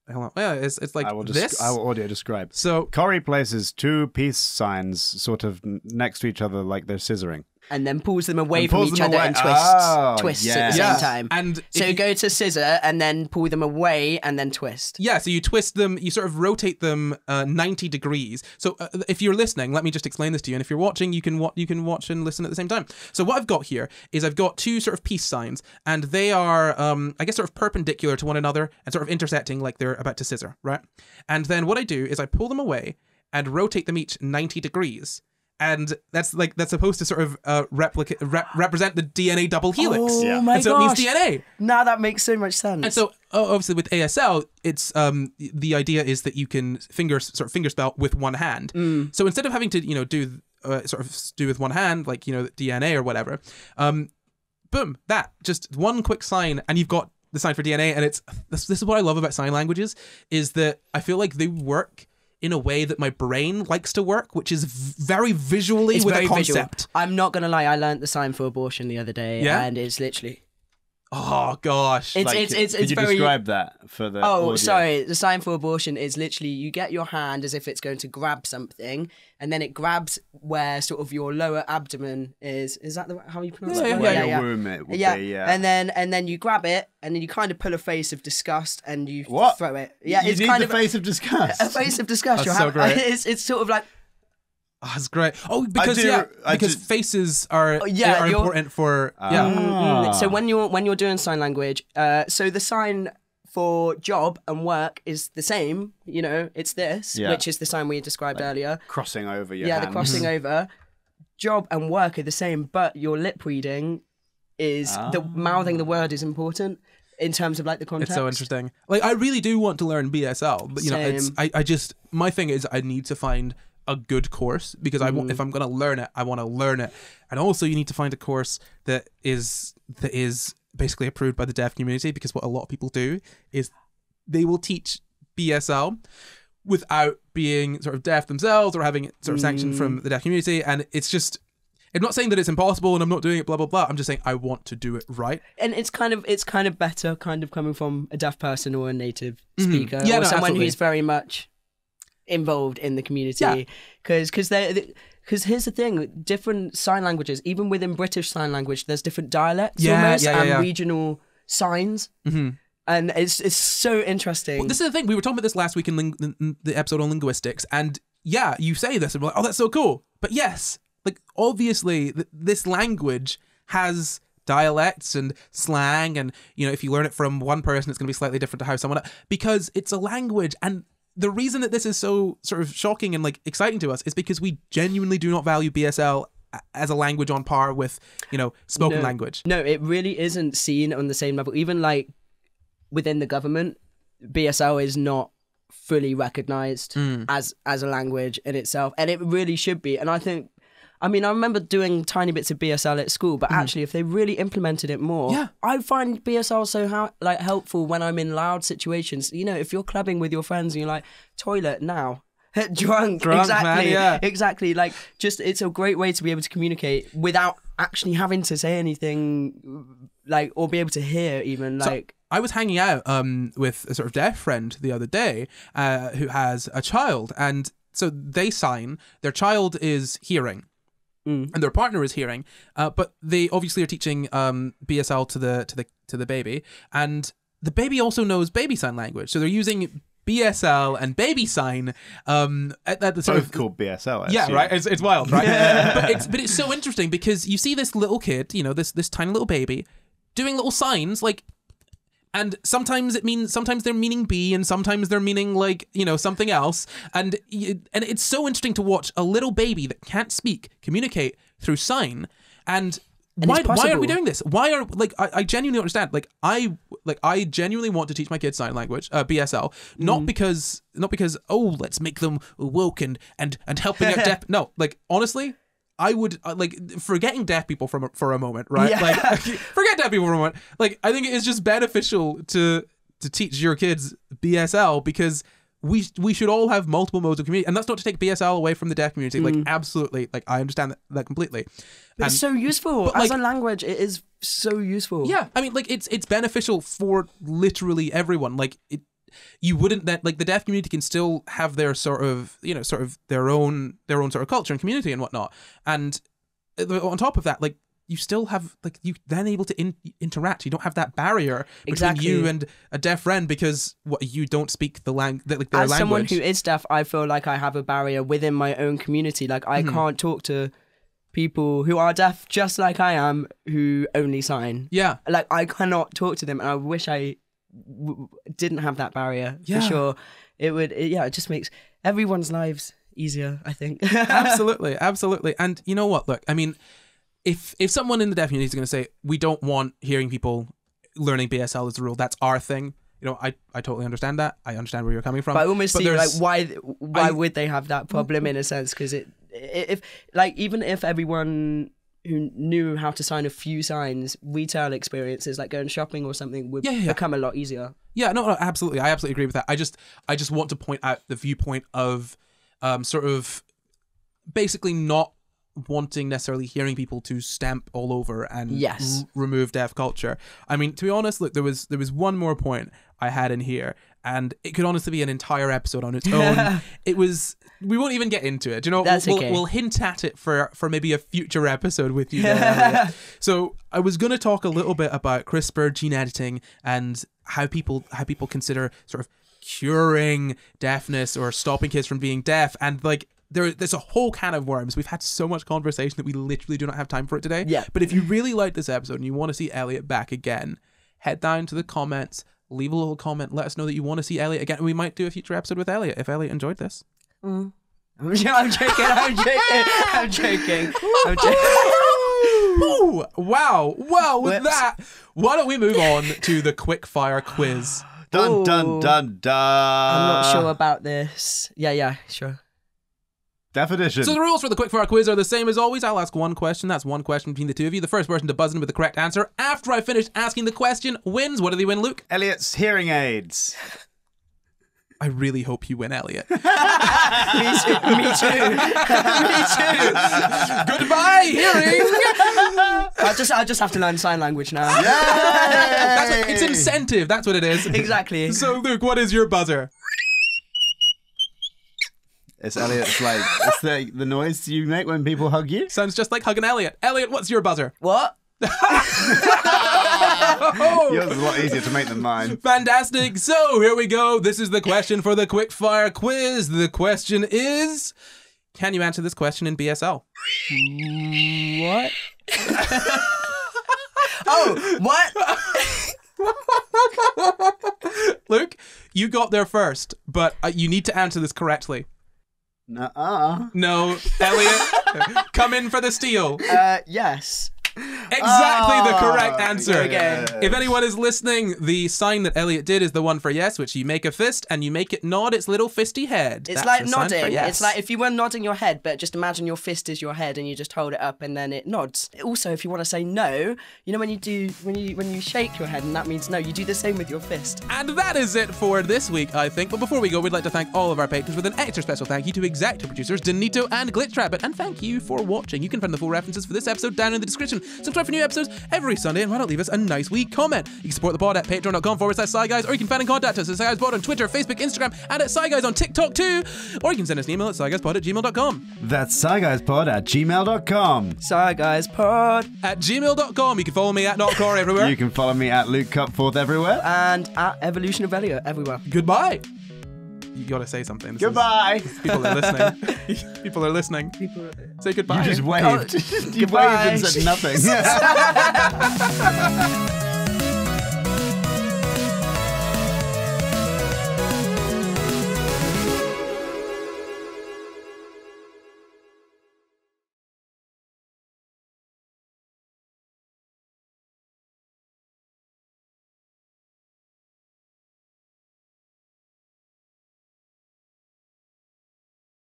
it's like this. I will audio describe. So Corey places two peace signs sort of next to each other like they're scissoring. And then pulls them away from each other and twists at the same time. And so you go to scissor and then pull them away and then twist. Yeah, so you twist them, you sort of rotate them 90 degrees. So if you're listening, let me just explain this to you. And if you're watching, you can watch and listen at the same time. So what I've got here is I've got two sort of peace signs, and they are, I guess, sort of perpendicular to one another and sort of intersecting like they're about to scissor, right? And then what I do is I pull them away and rotate them each 90 degrees. And that's supposed to sort of represent the DNA double helix. Oh my gosh. And so it means DNA. Now that makes so much sense. And so obviously with ASL, it's the idea is that you can finger spell with one hand. So instead of having to do with one hand, like DNA or whatever, boom, that just one quick sign, and you've got the sign for DNA. And this is what I love about sign languages, is that I feel like they work in a way that my brain likes to work, which is very visually with a concept. Visual. I'm not going to lie, I learned the sign for abortion the other day, and it's literally... Oh, gosh. Could you very... describe that for the audio? Sorry. The sign for abortion is literally you get your hand as if it's going to grab something, and then it grabs where sort of your lower abdomen is. Is that how you pronounce it? Where your womb it would be, yeah. And then you grab it, and then you kind of pull a face of disgust, and you throw it. Yeah, it's kind of a face of disgust. A face of disgust. That's so great. It's sort of like... Oh, that's great. Oh, because faces are important for So when you're doing sign language, so the sign for job and work is the same. It's this, which is the sign we described earlier. Crossing over your hands. The crossing over. Job and work are the same, but your lip reading is the mouthing the word is important. In terms of the context. It's so interesting. I really do want to learn BSL, but Same. my thing is I need to find a good course, because if I'm going to learn it, I want to learn it. And also you need to find a course that is basically approved by the deaf community, because what a lot of people do is they will teach BSL without being sort of deaf themselves or having it sort of sanctioned from the deaf community. And it's just, I'm not saying that it's impossible and I'm not doing it, blah, blah, blah. I'm just saying I want to do it right. And it's kind of better kind of coming from a deaf person or a native speaker, or someone absolutely. who's very much involved in the community. Because here's the thing, different sign languages, even within British Sign Language, there's different dialects and regional signs. And it's so interesting. Well, this is the thing. We were talking about this last week in the episode on linguistics. And yeah, you say this and we're like, oh, that's so cool. But yes, like obviously this language has dialects and slang. And, you know, if you learn it from one person, it's going to be slightly different to how someone else, because it's a language. And the reason that this is so sort of shocking and like exciting to us is because we genuinely do not value BSL as a language on par with, you know, spoken language. No, it really isn't seen on the same level. Even like within the government, BSL is not fully recognized as a language in itself, and it really should be. And I remember doing tiny bits of BSL at school, but actually if they really implemented it more, I find BSL so helpful when I'm in loud situations. You know, if you're clubbing with your friends and you're like, toilet now. Drunk, exactly, man, exactly. Like, just it's a great way to be able to communicate without actually having to say anything, like, or be able to hear even. Like, I was hanging out with a sort of deaf friend the other day who has a child, and so they sign. Their child is hearing, and their partner is hearing, but they obviously are teaching BSL to the baby, and the baby also knows baby sign language, so they're using BSL and baby sign at the sort of called BSL. Yeah, right. It's wild, right? but it's so interesting because you see this little kid, you know, this tiny little baby doing little signs like. And sometimes they're meaning B, and sometimes they're meaning like, you know, something else. And it's so interesting to watch a little baby that can't speak communicate through sign. And why aren't we doing this? Why are I genuinely understand. I genuinely want to teach my kids sign language, BSL, not because oh, let's make them woke and helping out deaf. No, like honestly. I would forgetting deaf people for a moment, right? Yeah. Like forget deaf people for a moment. Like I think it is just beneficial to teach your kids BSL because we should all have multiple modes of community, and that's not to take BSL away from the deaf community. Like absolutely, like I understand that completely. It's so useful as a language. It is so useful. Yeah, I mean, like it's beneficial for literally everyone. Like you wouldn't that like the deaf community can still have their sort of their own sort of culture and community and whatnot, and on top of that, like you still have like you then able to interact. You don't have that barrier between you and a deaf friend because you don't speak the their language. As someone who is deaf, I feel like I have a barrier within my own community. Like I can't talk to people who are deaf just like I am who only sign. Yeah, like I cannot talk to them, and I wish I didn't have that barrier for sure. It just makes everyone's lives easier, I think. absolutely And you know what, look, I mean, if someone in the deaf community is going to say we don't want hearing people learning BSL as a rule, that's our thing, you know, I totally understand that. I understand where you're coming from, but I almost see like why would they have that problem in a sense, because if even if everyone who knew how to sign a few signs, retail experiences like going shopping or something would become a lot easier. Yeah, no, absolutely. I absolutely agree with that. I just want to point out the viewpoint of sort of basically not wanting necessarily hearing people to stamp all over and remove deaf culture. I mean, to be honest, look, there was one more point I had in here, and it could honestly be an entire episode on its own. We won't even get into it. You know, we'll hint at it for maybe a future episode with you there, So I was going to talk a little bit about CRISPR gene editing and how people consider sort of curing deafness or stopping kids from being deaf, and like there's a whole can of worms. We've had so much conversation that we literally do not have time for it today. Yeah. But if you really like this episode and you want to see Elliot back again, head down to the comments, leave a little comment, let us know that you want to see Elliot again. We might do a future episode with Elliot if Elliot enjoyed this. I'm joking. Ooh, wow. Well, with that, why don't we move on to the Quickfire Quiz? Dun, dun, dun, dun. I'm not sure about this. Yeah, sure. Definition. So the rules for the Quickfire Quiz are the same as always. I'll ask one question. That's one question between the two of you. The first person to buzz in with the correct answer after I finish asking the question wins. What do they win, Luke? Elliot's hearing aids. I really hope you win, Elliot. Me too. Me too. Goodbye, hearing. I just have to learn sign language now. It's incentive. That's what it is. Exactly. So, Luke, what is your buzzer? It's Elliot's like, it's the noise you make when people hug you. Sounds just like hugging Elliot. Elliot, what's your buzzer? What? Yours is a lot easier to make than mine. Fantastic. So here we go. This is the question for the Quickfire Quiz. The question is, can you answer this question in BSL? What? Oh, what? Luke, you got there first, but you need to answer this correctly. Nuh-uh. No, Elliot, come in for the steal. Yes. Exactly the correct answer. Okay. If anyone is listening, the sign that Elliot did is the one for yes, which you make a fist and you make it nod its little fisty head. It's That's like the sign for nodding. yes. It's like if you were nodding your head, but just imagine your fist is your head and you just hold it up and then it nods. Also, if you want to say no, you know when you shake your head and that means no, you do the same with your fist. And that is it for this week, I think. But before we go, we'd like to thank all of our patrons with an extra special thank you to executive producers Danito and Glitchrabbit. And thank you for watching. You can find the full references for this episode down in the description. Subscribe for new episodes every Sunday, and why not leave us a nice wee comment? You can support the pod at patreon.com/SciGuys, or you can find and contact us at SciGuysPod on Twitter, Facebook, Instagram, and at SciGuys on TikTok too. Or you can send us an email at sciguyspod@gmail.com. That's sciguyspod@gmail.com. Sorry guys, pod. At gmail.com, you can follow me at NotCore everywhere. You can follow me at Luke Cupforth everywhere. And at Evolution of Elliot everywhere. Goodbye. You gotta say something. Goodbye. People are listening. People are listening. Say goodbye. You just waved. You waved and said nothing.